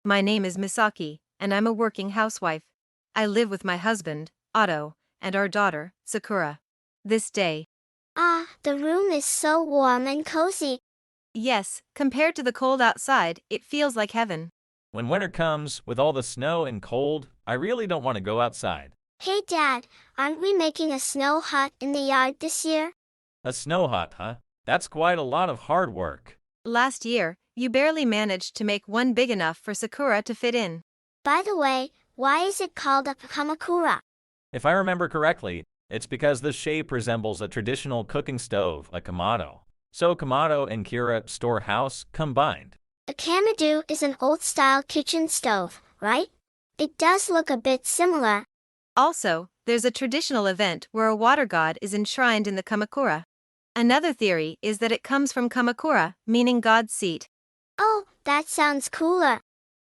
My name is Misaki, and I'm a working housewife. I live with my husband, Otto, and our daughter, Sakura. This day. Ah, the room is so warm and cozy. Yes, compared to the cold outside, it feels like heaven. When winter comes, with all the snow and cold, I really don't want to go outside. Hey Dad, aren't we making a snow hut in the yard this year? A snow hut, huh? That's quite a lot of hard work. Last year, you barely managed to make one big enough for Sakura to fit in. By the way, why is it called a kamakura? If I remember correctly, it's because the shape resembles a traditional cooking stove, a kamado. So kamado and kira, storehouse, combined. A kamado is an old-style kitchen stove, right? It does look a bit similar. Also, there's a traditional event where a water god is enshrined in the kamakura. Another theory is that it comes from kamakura, meaning God's seat. Oh, that sounds cooler.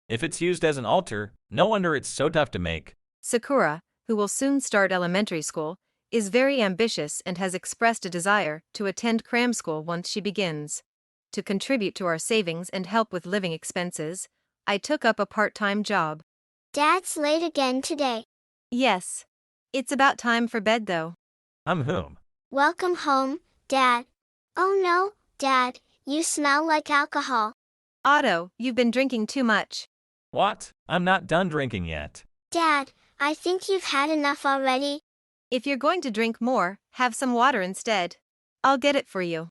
If it's used as an altar, no wonder it's so tough to make. Sakura, who will soon start elementary school, is very ambitious and has expressed a desire to attend cram school once she begins. To contribute to our savings and help with living expenses, I took up a part-time job. Dad's late again today. Yes. It's about time for bed though. I'm whom? Welcome home, Dad. Oh no, Dad, you smell like alcohol. Otto, you've been drinking too much. What? I'm not done drinking yet. Dad, I think you've had enough already. If you're going to drink more, have some water instead. I'll get it for you.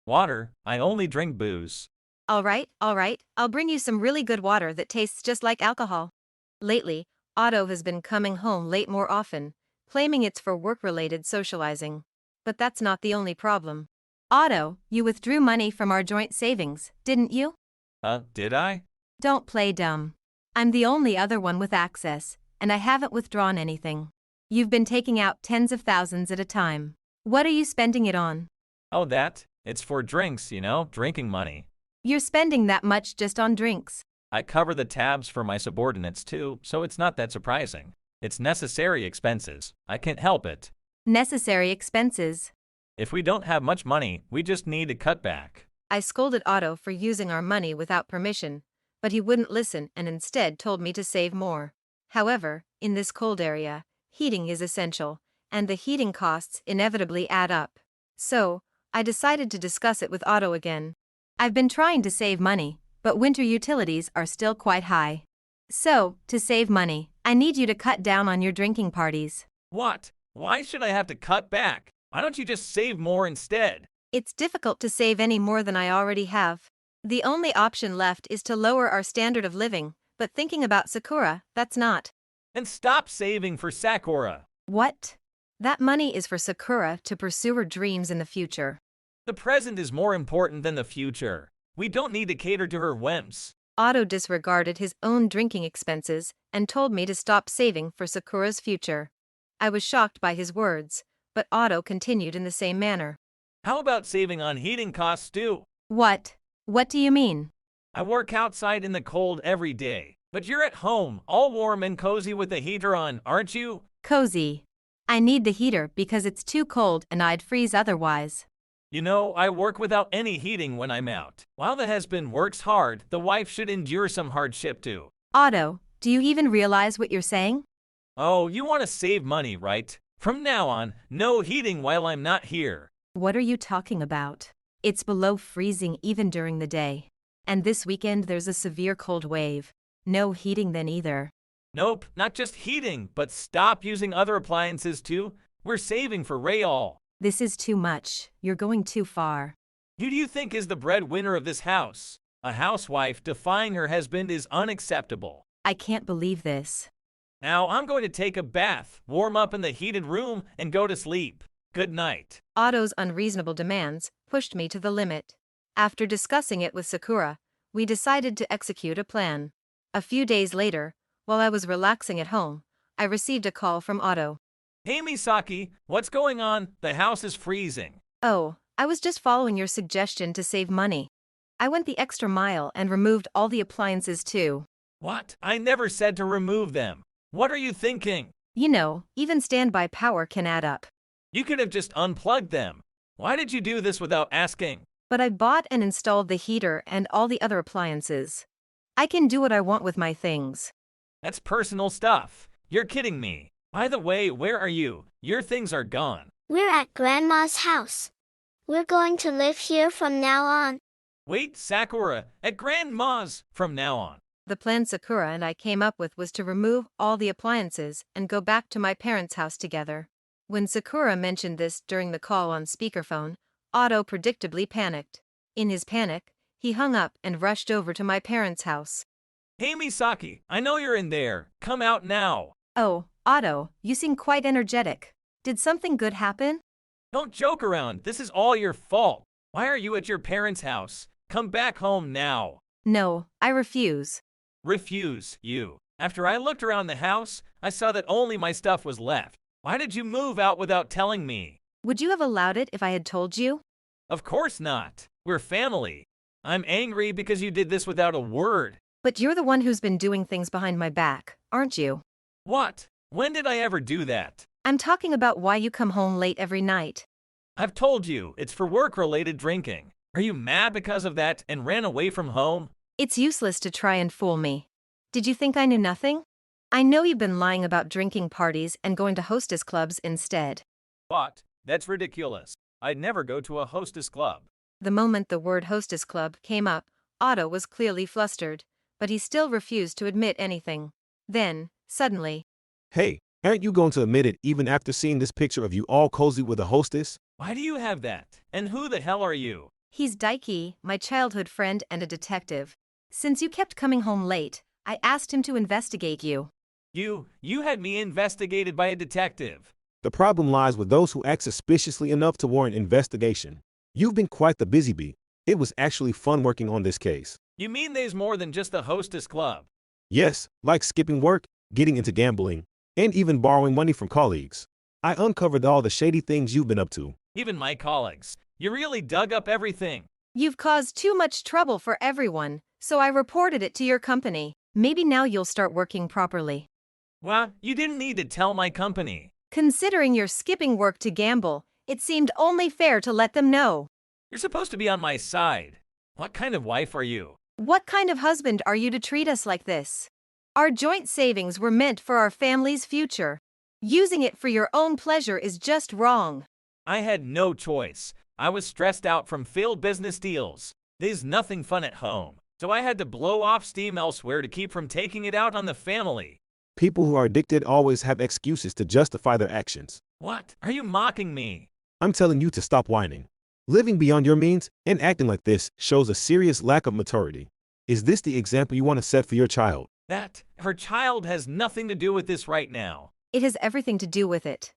Water? I only drink booze. All right, I'll bring you some really good water that tastes just like alcohol. Lately, Otto has been coming home late more often, claiming it's for work-related socializing. But that's not the only problem. Otto, you withdrew money from our joint savings, didn't you? Did I? Don't play dumb. I'm the only other one with access, and I haven't withdrawn anything. You've been taking out tens of thousands at a time. What are you spending it on? Oh, that? It's for drinks, drinking money. You're spending that much just on drinks. I cover the tabs for my subordinates too, so it's not that surprising. It's necessary expenses. I can't help it. Necessary expenses. If we don't have much money, we just need to cut back. I scolded Otto for using our money without permission, but he wouldn't listen and instead told me to save more. However, in this cold area, heating is essential, and the heating costs inevitably add up. So, I decided to discuss it with Otto again. I've been trying to save money, but winter utilities are still quite high. So, to save money, I need you to cut down on your drinking parties. What? Why should I have to cut back? Why don't you just save more instead? It's difficult to save any more than I already have. The only option left is to lower our standard of living, but thinking about Sakura, that's not. And stop saving for Sakura. What? That money is for Sakura to pursue her dreams in the future. The present is more important than the future. We don't need to cater to her whims. Otto disregarded his own drinking expenses and told me to stop saving for Sakura's future. I was shocked by his words, but Otto continued in the same manner. How about saving on heating costs too? What? What do you mean? I work outside in the cold every day, but you're at home, all warm and cozy with the heater on, aren't you? Cozy. I need the heater because it's too cold and I'd freeze otherwise. I work without any heating when I'm out. While the husband works hard, the wife should endure some hardship too. Otto, do you even realize what you're saying? Oh, you want to save money, right? From now on, no heating while I'm not here. What are you talking about? It's below freezing even during the day. And this weekend there's a severe cold wave. No heating then either. Nope, not just heating, but stop using other appliances too. We're saving for Rayall. This is too much. You're going too far. Who do you think is the breadwinner of this house? A housewife defying her husband is unacceptable. I can't believe this. Now I'm going to take a bath, warm up in the heated room, and go to sleep. Good night. Otto's unreasonable demands pushed me to the limit. After discussing it with Sakura, we decided to execute a plan. A few days later, while I was relaxing at home, I received a call from Otto. Hey Misaki, what's going on? The house is freezing. Oh, I was just following your suggestion to save money. I went the extra mile and removed all the appliances too. What? I never said to remove them. What are you thinking? Even standby power can add up. You could have just unplugged them. Why did you do this without asking? But I bought and installed the heater and all the other appliances. I can do what I want with my things. That's personal stuff. You're kidding me. By the way, where are you? Your things are gone. We're at Grandma's house. We're going to live here from now on. Wait, Sakura, at Grandma's from now on. The plan Sakura and I came up with was to remove all the appliances and go back to my parents' house together. When Sakura mentioned this during the call on speakerphone, Otto predictably panicked. In his panic, he hung up and rushed over to my parents' house. Hey Misaki, I know you're in there. Come out now. Oh, Otto, you seem quite energetic. Did something good happen? Don't joke around. This is all your fault. Why are you at your parents' house? Come back home now. No, I refuse. Refuse, you. After I looked around the house, I saw that only my stuff was left. Why did you move out without telling me? Would you have allowed it if I had told you? Of course not. We're family. I'm angry because you did this without a word. But you're the one who's been doing things behind my back, aren't you? What? When did I ever do that? I'm talking about why you come home late every night. I've told you, it's for work-related drinking. Are you mad because of that and ran away from home? It's useless to try and fool me. Did you think I knew nothing? I know you've been lying about drinking parties and going to hostess clubs instead. What? That's ridiculous. I'd never go to a hostess club. The moment the word hostess club came up, Otto was clearly flustered, but he still refused to admit anything. Then, suddenly, Hey, aren't you going to admit it even after seeing this picture of you all cozy with a hostess? Why do you have that? And who the hell are you? he's Daiki, my childhood friend and a detective. Since you kept coming home late, I asked him to investigate you. You had me investigated by a detective. The problem lies with those who act suspiciously enough to warrant investigation. You've been quite the busy bee. It was actually fun working on this case. You mean there's more than just the hostess club? Yes, like skipping work, getting into gambling, and even borrowing money from colleagues. I uncovered all the shady things you've been up to. Even my colleagues. You really dug up everything. You've caused too much trouble for everyone, so I reported it to your company. Maybe now you'll start working properly. Well, you didn't need to tell my company. Considering you're skipping work to gamble, it seemed only fair to let them know. You're supposed to be on my side. What kind of wife are you? What kind of husband are you to treat us like this? Our joint savings were meant for our family's future. Using it for your own pleasure is just wrong. I had no choice. I was stressed out from failed business deals. There's nothing fun at home, so I had to blow off steam elsewhere to keep from taking it out on the family. People who are addicted always have excuses to justify their actions. What? Are you mocking me? I'm telling you to stop whining. Living beyond your means and acting like this shows a serious lack of maturity. Is this the example you want to set for your child? That her child has nothing to do with this right now. It has everything to do with it.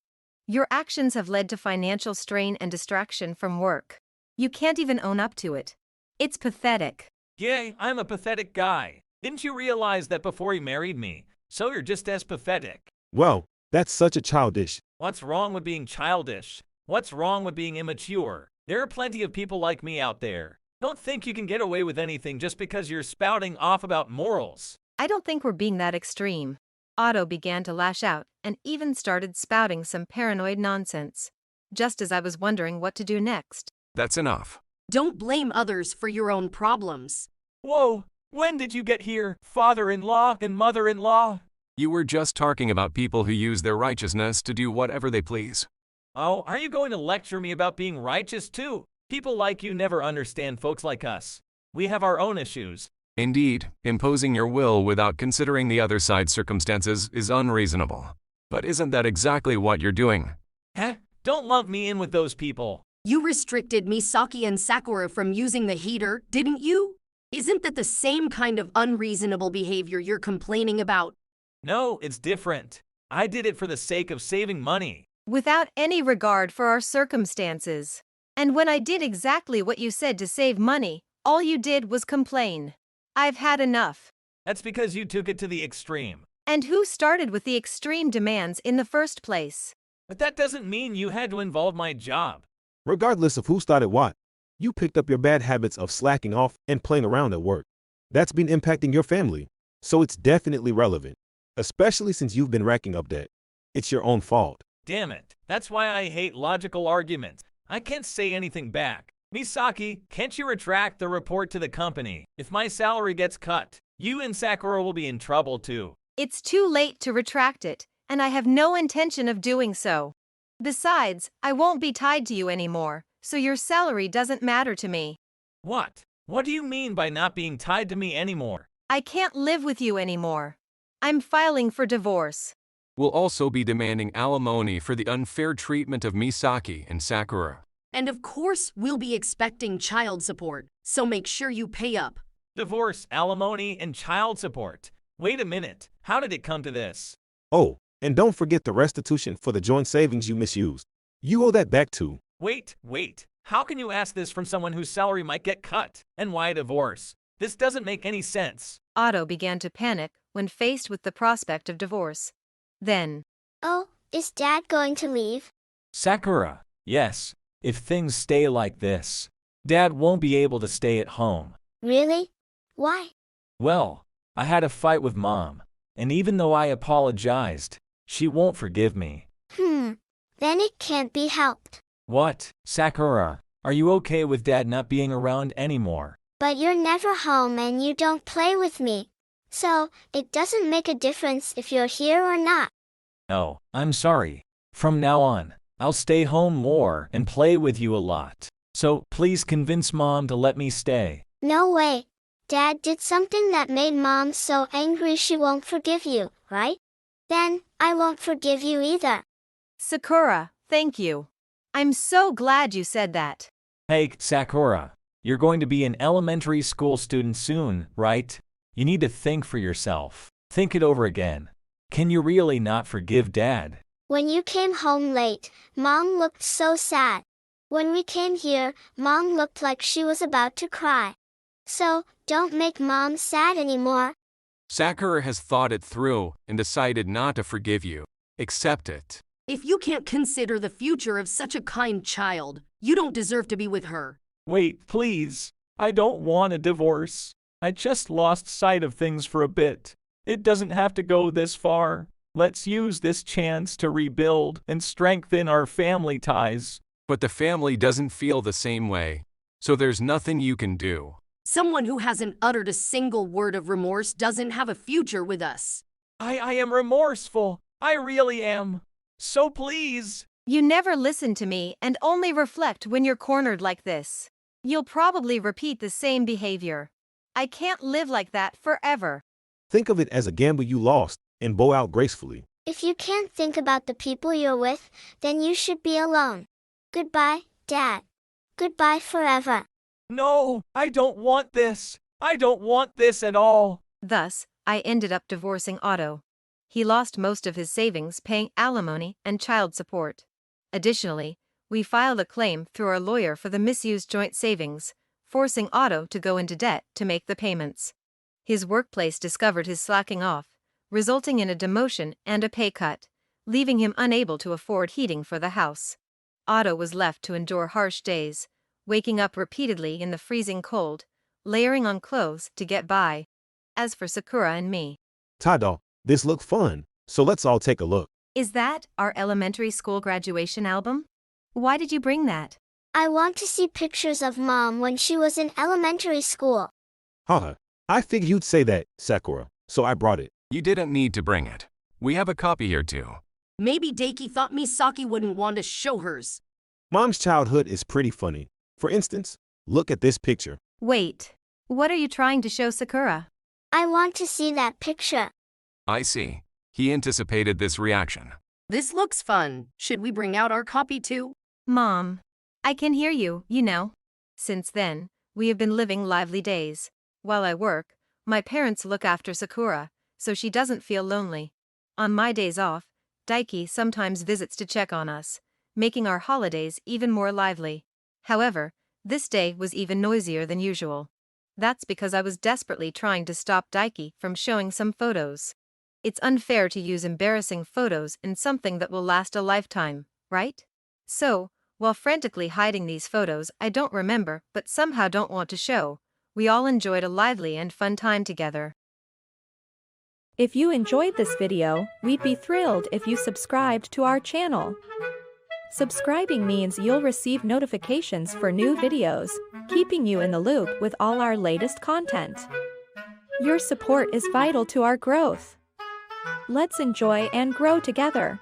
Your actions have led to financial strain and distraction from work. You can't even own up to it. It's pathetic. Yay, I'm a pathetic guy. Didn't you realize that before you married me? So you're just as pathetic. Well, that's such a childish. What's wrong with being childish? What's wrong with being immature? There are plenty of people like me out there. Don't think you can get away with anything just because you're spouting off about morals. I don't think we're being that extreme. Otto began to lash out and even started spouting some paranoid nonsense, just as I was wondering what to do next. That's enough. Don't blame others for your own problems. Whoa, when did you get here, father-in-law and mother-in-law? You were just talking about people who use their righteousness to do whatever they please. Oh, are you going to lecture me about being righteous too? People like you never understand folks like us. We have our own issues. Indeed, imposing your will without considering the other side's circumstances is unreasonable. But isn't that exactly what you're doing? Huh? Don't lump me in with those people. You restricted Misaki and Sakura from using the heater, didn't you? Isn't that the same kind of unreasonable behavior you're complaining about? No, it's different. I did it for the sake of saving money. Without any regard for our circumstances. And when I did exactly what you said to save money, all you did was complain. I've had enough. That's because you took it to the extreme. And who started with the extreme demands in the first place? But that doesn't mean you had to involve my job. Regardless of who started what, you picked up your bad habits of slacking off and playing around at work. That's been impacting your family, so it's definitely relevant, especially since you've been racking up debt. It's your own fault. Damn it. That's why I hate logical arguments. I can't say anything back. Misaki, can't you retract the report to the company? If my salary gets cut, You and Sakura will be in trouble too. It's too late to retract it, and I have no intention of doing so. Besides, I won't be tied to you anymore, so your salary doesn't matter to me. What? What do you mean by not being tied to me anymore? I can't live with you anymore. I'm filing for divorce. We'll also be demanding alimony for the unfair treatment of Misaki and Sakura. And of course, we'll be expecting child support, so make sure you pay up. Divorce, alimony, and child support. Wait a minute. How did it come to this? Oh, and don't forget the restitution for the joint savings you misused. You owe that back too. Wait. How can you ask this from someone whose salary might get cut? And why a divorce? This doesn't make any sense. Otto began to panic when faced with the prospect of divorce. Then, Oh, is Dad going to leave? Sakura, yes. If things stay like this, Dad won't be able to stay at home. Really? Why? Well, I had a fight with Mom, and even though I apologized, she won't forgive me. Then it can't be helped. What? Sakura, are you okay with Dad not being around anymore? But you're never home and you don't play with me. So, it doesn't make a difference if you're here or not. Oh, I'm sorry. From now on, I'll stay home more and play with you a lot. So, please convince Mom to let me stay. No way. Dad did something that made Mom so angry she won't forgive you, right? Then, I won't forgive you either. Sakura, thank you. I'm so glad you said that. Hey, Sakura, you're going to be an elementary school student soon, right? You need to think for yourself. Think it over again. Can you really not forgive Dad? When you came home late, Mom looked so sad. When we came here, Mom looked like she was about to cry. So, don't make Mom sad anymore. Sakura has thought it through and decided not to forgive you. Accept it. If you can't consider the future of such a kind child, you don't deserve to be with her. Wait, please. I don't want a divorce. I just lost sight of things for a bit. It doesn't have to go this far. Let's use this chance to rebuild and strengthen our family ties. But the family doesn't feel the same way, so there's nothing you can do. Someone who hasn't uttered a single word of remorse doesn't have a future with us. I am remorseful. I really am. So please. You never listen to me and only reflect when you're cornered like this. You'll probably repeat the same behavior. I can't live like that forever. Think of it as a gamble you lost and bow out gracefully. If you can't think about the people you're with, then you should be alone. Goodbye, Dad. Goodbye forever. No, I don't want this. I don't want this at all. Thus, I ended up divorcing Otto. He lost most of his savings paying alimony and child support. Additionally, we filed a claim through our lawyer for the misused joint savings, forcing Otto to go into debt to make the payments. His workplace discovered his slacking off, resulting in a demotion and a pay cut, leaving him unable to afford heating for the house. Otto was left to endure harsh days, waking up repeatedly in the freezing cold, layering on clothes to get by. As for Sakura and me, Tada, this looked fun, so let's all take a look. is that our elementary school graduation album? Why did you bring that? I want to see pictures of Mom when she was in elementary school. Haha, I figured you'd say that, Sakura, so I brought it. You didn't need to bring it. We have a copy here too. Maybe Daiki thought Misaki wouldn't want to show hers. Mom's childhood is pretty funny. For instance, look at this picture. Wait, what are you trying to show Sakura? I want to see that picture. I see. He anticipated this reaction. This looks fun. Should we bring out our copy too? Mom, I can hear you, you know. Since then, we have been living lively days. While I work, my parents look after Sakura, so she doesn't feel lonely. On my days off, Daiki sometimes visits to check on us, making our holidays even more lively. However, this day was even noisier than usual. That's because I was desperately trying to stop Daiki from showing some photos. It's unfair to use embarrassing photos in something that will last a lifetime, right? So, while frantically hiding these photos I don't remember but somehow don't want to show, we all enjoyed a lively and fun time together. If you enjoyed this video, we'd be thrilled if you subscribed to our channel. Subscribing means you'll receive notifications for new videos, keeping you in the loop with all our latest content. Your support is vital to our growth. Let's enjoy and grow together.